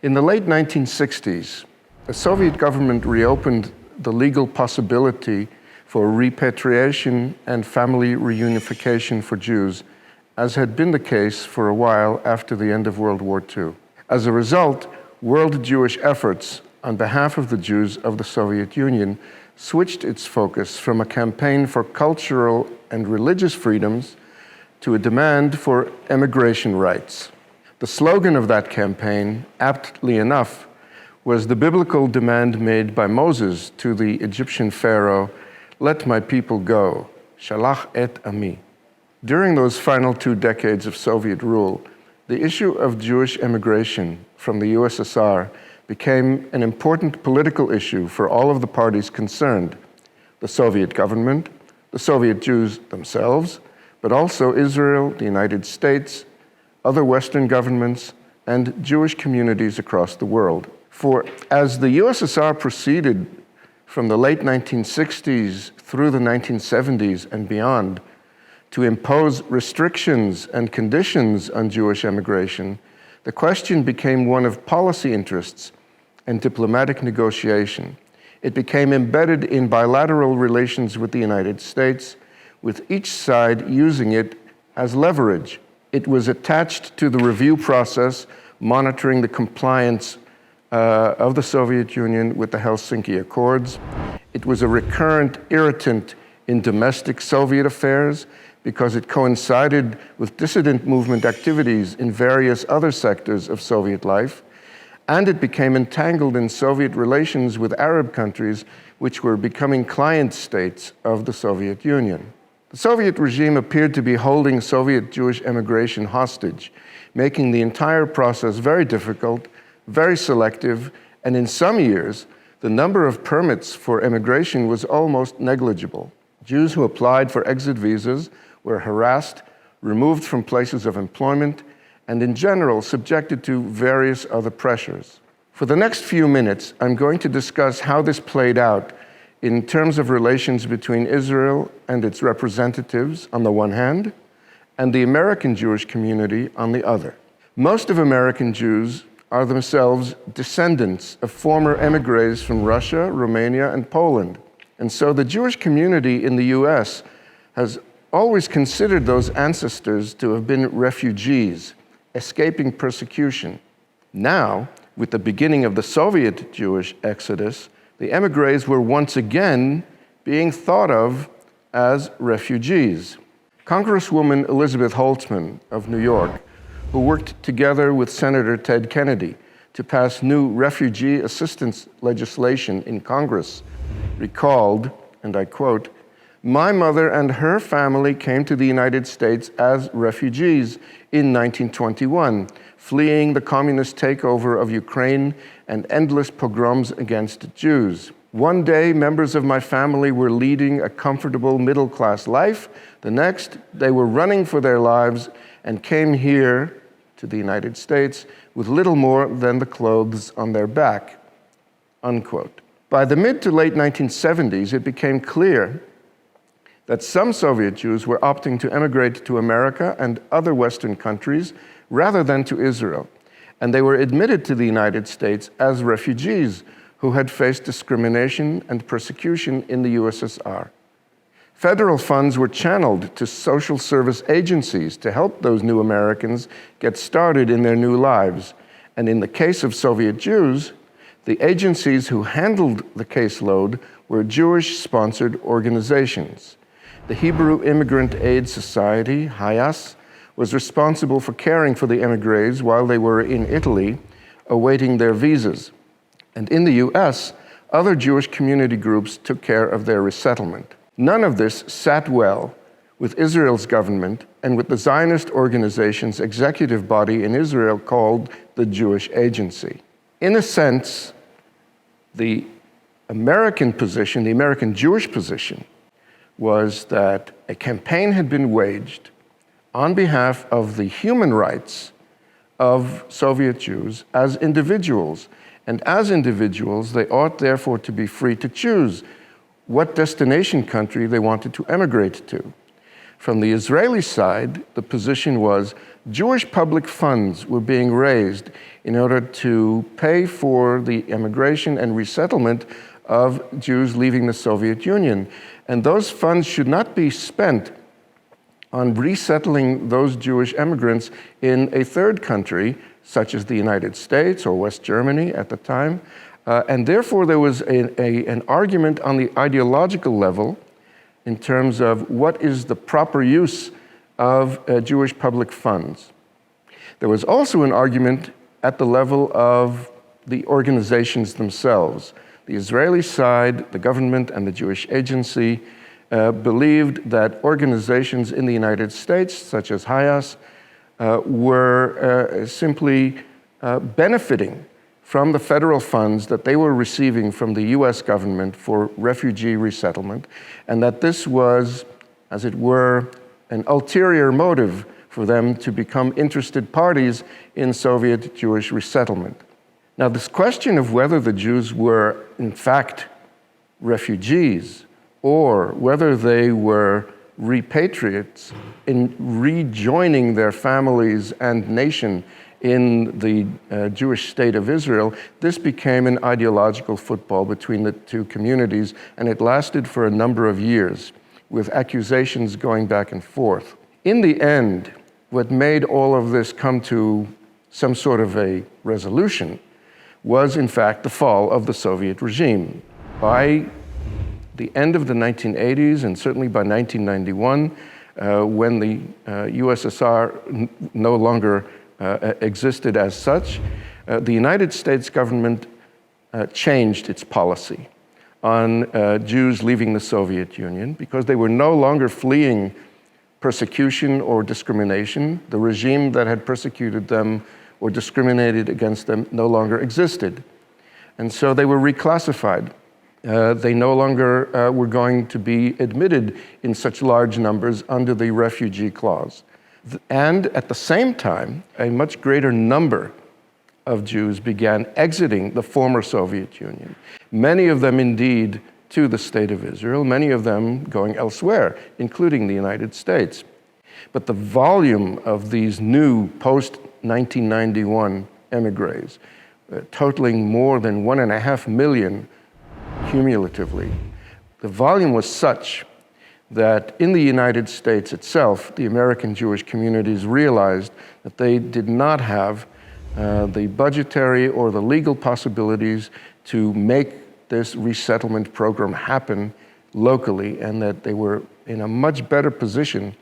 In the late 1960s, the Soviet government reopened the legal possibility for repatriation and family reunification for Jews, as had been the case for a while after the end of World War II. As a result, world Jewish efforts on behalf of the Jews of the Soviet Union switched its focus from a campaign for cultural and religious freedoms to a demand for emigration rights. The slogan of that campaign, aptly enough, was the biblical demand made by Moses to the Egyptian pharaoh, "Let my people go, shalach et ami." During those final 2 decades of Soviet rule, the issue of Jewish emigration from the USSR became an important political issue for all of the parties concerned: the Soviet government, the Soviet Jews themselves, but also Israel, the United States, other Western governments, and Jewish communities across the world. For as the USSR proceeded from the late 1960s through the 1970s and beyond to impose restrictions and conditions on Jewish emigration, the question became one of policy interests and diplomatic negotiation. It became embedded in bilateral relations with the United States, with each side using it as leverage. It was attached to the review process monitoring the compliance of the Soviet Union with the Helsinki Accords. It was a recurrent irritant in domestic Soviet affairs because it coincided with dissident movement activities in various other sectors of Soviet life, and it became entangled in Soviet relations with Arab countries which were becoming client states of the Soviet Union. The Soviet regime appeared to be holding Soviet Jewish emigration hostage, making the entire process very difficult, very selective, and in some years, the number of permits for emigration was almost negligible. Jews who applied for exit visas were harassed, removed from places of employment, and in general subjected to various other pressures. For the next few minutes, I'm going to discuss how this played out in terms of relations between Israel and its representatives on the one hand, and the American Jewish community on the other. Most of American Jews are themselves descendants of former emigres from Russia, Romania, and Poland. And so the Jewish community in the US has always considered those ancestors to have been refugees, escaping persecution. Now, with the beginning of the Soviet Jewish exodus, the emigres were once again being thought of as refugees. Congresswoman Elizabeth Holtzman of New York, who worked together with Senator Ted Kennedy to pass new refugee assistance legislation in Congress, recalled, and I quote, "My mother and her family came to the United States as refugees in 1921, fleeing the communist takeover of Ukraine and endless pogroms against Jews. One day, members of my family were leading a comfortable middle-class life. The next, they were running for their lives and came here to the United States with little more than the clothes on their back," unquote. By the mid to late 1970s, it became clear that some Soviet Jews were opting to emigrate to America and other Western countries rather than to Israel, and they were admitted to the United States as refugees who had faced discrimination and persecution in the USSR. Federal funds were channeled to social service agencies to help those new Americans get started in their new lives, and in the case of Soviet Jews, the agencies who handled the caseload were Jewish-sponsored organizations. The Hebrew Immigrant Aid Society, HIAS, was responsible for caring for the emigres while they were in Italy, awaiting their visas. And in the US, other Jewish community groups took care of their resettlement. None of this sat well with Israel's government and with the Zionist organization's executive body in Israel called the Jewish Agency. In a sense, the American position, the American Jewish position, was that a campaign had been waged on behalf of the human rights of Soviet Jews as individuals. And as individuals, they ought therefore to be free to choose what destination country they wanted to emigrate to. From the Israeli side, the position was Jewish public funds were being raised in order to pay for the immigration and resettlement of Jews leaving the Soviet Union. And those funds should not be spent on resettling those Jewish immigrants in a third country, such as the United States or West Germany at the time. And therefore, there was an argument on the ideological level in terms of what is the proper use of Jewish public funds. There was also an argument at the level of the organizations themselves. The Israeli side, the government, and the Jewish Agency believed that organizations in the United States, such as Hayas, were simply benefiting from the federal funds that they were receiving from the US government for refugee resettlement, and that this was, as it were, an ulterior motive for them to become interested parties in Soviet Jewish resettlement. Now, this question of whether the Jews were, in fact, refugees or whether they were repatriates in rejoining their families and nation in the Jewish state of Israel, this became an ideological football between the two communities, and it lasted for a number of years, with accusations going back and forth. In the end, what made all of this come to some sort of a resolution was, in fact, the fall of the Soviet regime. By the end of the 1980s, and certainly by 1991, when the USSR no longer existed as such, the United States government changed its policy on Jews leaving the Soviet Union because they were no longer fleeing persecution or discrimination. The regime that had persecuted them or discriminated against them no longer existed. And so they were reclassified. They no longer were going to be admitted in such large numbers under the refugee clause. And at the same time, a much greater number of Jews began exiting the former Soviet Union. Many of them indeed to the state of Israel, many of them going elsewhere, including the United States. But the volume of these new post-1991 emigres, totaling more than 1.5 million cumulatively, the volume was such that in the United States itself, the American Jewish communities realized that they did not have the budgetary or the legal possibilities to make this resettlement program happen locally, and that they were in a much better position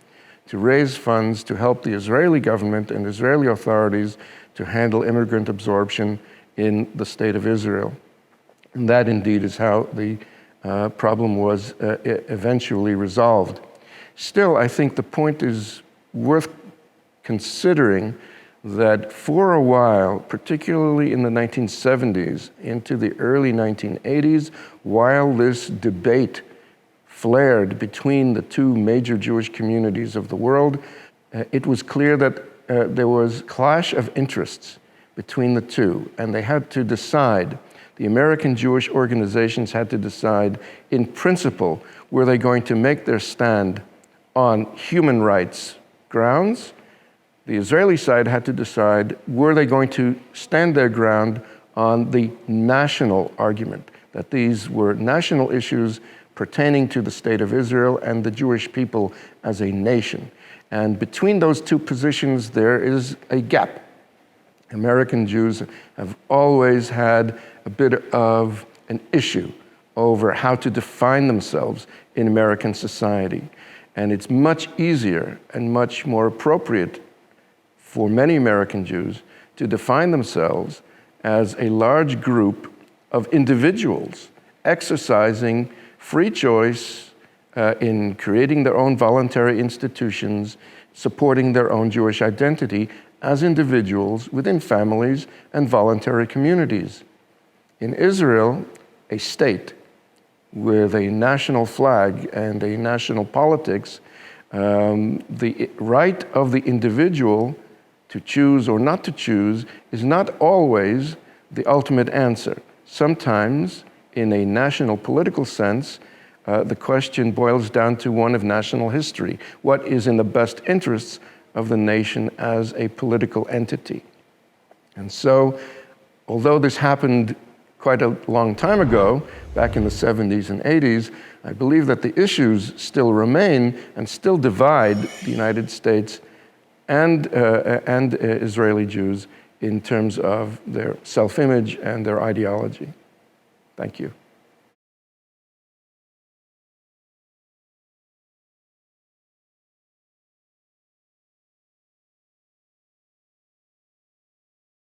to raise funds to help the Israeli government and Israeli authorities to handle immigrant absorption in the state of Israel. And that indeed is how the problem was eventually resolved. Still, I think the point is worth considering that for a while, particularly in the 1970s into the early 1980s, while this debate flared between the two major Jewish communities of the world, it was clear that there was a clash of interests between the two, and they had to decide. The American Jewish organizations had to decide, in principle, were they going to make their stand on human rights grounds? The Israeli side had to decide, were they going to stand their ground on the national argument, that these were national issues pertaining to the state of Israel and the Jewish people as a nation. And between those two positions, there is a gap. American Jews have always had a bit of an issue over how to define themselves in American society. And it's much easier and much more appropriate for many American Jews to define themselves as a large group of individuals exercising free choice in creating their own voluntary institutions, supporting their own Jewish identity as individuals within families and voluntary communities. In Israel, a state with a national flag and a national politics, the right of the individual to choose or not to choose is not always the ultimate answer. Sometimes, in a national political sense, the question boils down to one of national history. What is in the best interests of the nation as a political entity? And so, although this happened quite a long time ago, back in the 70s and 80s, I believe that the issues still remain and still divide the United States and Israeli Jews in terms of their self-image and their ideology. Thank you.